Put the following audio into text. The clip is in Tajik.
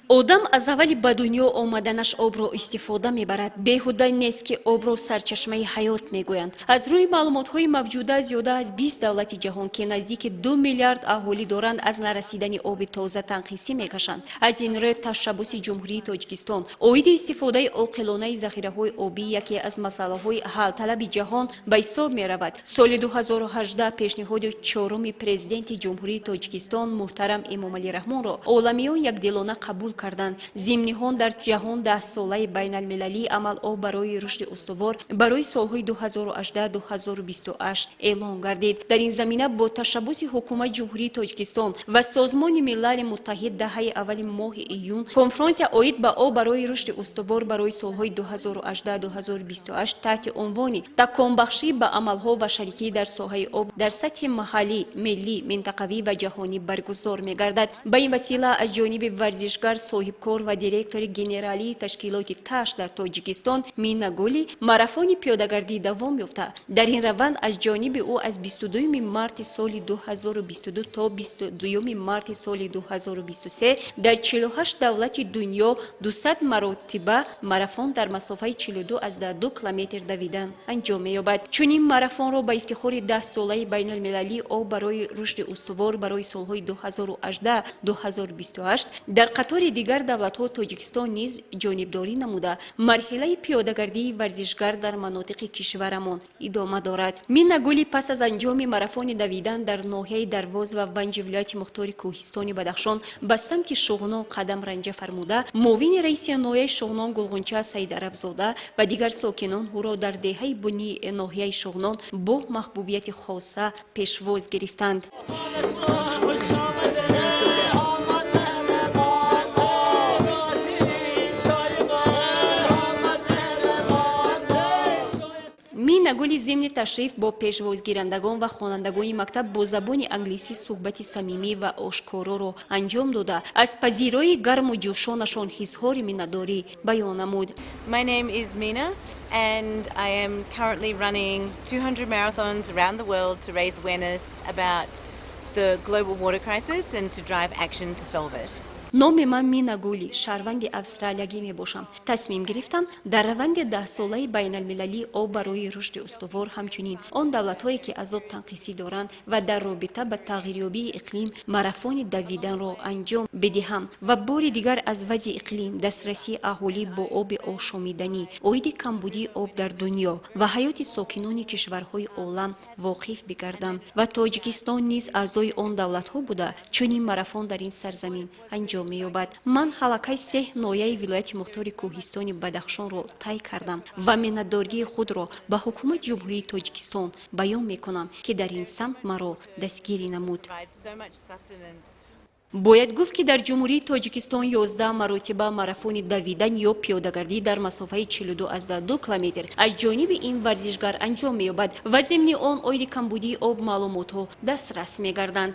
одам аз аввали ба дунё омаданаш обро истифода мебарад. Беҳуда нест ки обро сарчашмаи ҳаёт мегӯянд. Аз рӯи маълумотҳои мавҷуда зиёда аз 20 давлати ҷаҳон ки наздики 2 миллиард аҳолӣ доранд аз нарасидани оби тоза танқисӣ мекашанд. Аз ин рӯ tashabbusi ҷумҳурии Тоҷикистон оиди истифодаи оқилонаи захираҳои обӣ яке аз масъалаҳои ҳалталаби ҷаҳон ба ҳисоб меравад. Соли 2018 пешниҳоди чороми президенти ҷумҳурии Тоҷикистон муҳтарам Эмомалӣ Раҳмонро оламиён якдилона қабул карданд. Зимниҳон дар ҷаҳон 10-солаи байналмилалии амало барои рушди устувор барои солҳои 2018-2028 эълон гардид. Дар ин замина бо tashabbusi ҳукумати ҷумҳурии Тоҷикистон ва Созмони Милали Муттаҳид даҳаи аввали моҳи июн конференсия оид ба об барои рушди устувор барои солҳои 2018-2028 таҳти унвони таконбахшӣ ба амалҳо ва шарикӣ дар соҳаи об дар сатҳи маҳаллӣ, миллӣ, минтақавӣ ва ҷаҳонӣ баргузор мегардад. Ба ин васила аз ҷониби варзишгар, соҳибкор ва директори генералии ташкилоти ТАШ дар Тоҷикистон Мина Гулӣ марафони пиёдагардӣ давом ёфта. Дар ин раванд аз ҷониби ӯ аз 22 марти соли 2022 то 22 марти соли 2023 дар 48 давлати дунё 200 маротиба марафон дар масофаи 42,2 километр давидан анҷом меёбад. Чунин марафонро ба ифтихори 10-солаи байналмилалии об барои рушди устувор барои солҳои 2018-2028 дар қатори дигар давлатҳо Тоҷикистон низ ҷонибдорӣ намуда марҳилаи пиёдагардии варзишгар дар манотиқи кишварамон идома дорад. Мина Гулӣ пас аз анҷоми марафони давидан дар ноҳияи Дарвоз ва Ванҷи вилояти Мухтори Кӯҳистони Бадахшон ба самти Шуғнон қадам ранҷа фармуда, муовини раиси ноҳияи Шуғнон Гулғунча Саидарабзода ва дигар сокинон ӯро дар деҳаи бунии ноҳияи Шуғнон бо маҳбубияти хоса пешвоз гирифтанд. Мина Гулӣ зимни ташриф бо пешвозгирандагон ва хонандагони мактаб бо забони англисӣ суҳбати самимӣ ва ошкороро анҷом дода аз пазироии гарму ҷӯшонашон ҳизҳори миннатдорӣ баён намуд. My name is Mina and I am currently running 200 marathons around the world to raise awareness about the global water crisis and to drive action to solve it. номи ман Мина Гулӣ, шаҳрванди австралиягӣ мебошам. Тасмим гирифтам дар раванди 10-солаи байналмилалии об барои рушди устувор, ҳамчунин он давлатҳое ки аз об танқисӣ доранд ва дар робита ба тағйирёбии иқлим марафони давиданро анҷом бидиҳам ва бори дигар аз вазъи иқлим, дастрасии аҳолӣ бо оби ошомиданӣ, оиди камбудии об дар дунё ва ҳаёти сокинони кишварҳои олам воқиф бигардам ва Тоҷикистон низ аъзои он давлатҳо буда чунин марафон дар ин сарзамин анҷом меёбад. Ман ҳалақаи 3 ноҳияи вилояти Мухтори Кӯҳистони Бадахшонро тай кардам ва миннатдоригии худро ба ҳукумати ҷумҳурии Тоҷикистон баён мекунам ки дар ин самт маро дастгирӣ намуд. Бояд гуфт ки дар ҷумҳурии Тоҷикистон 11 маротиба марафони давидан ё пиёдагардӣ дар масофаи 42,2 километр аз ҷониби ин варзишгар анҷом меёбад ва зимни он оиди камбудии об маълумотҳо дастрас мегарданд.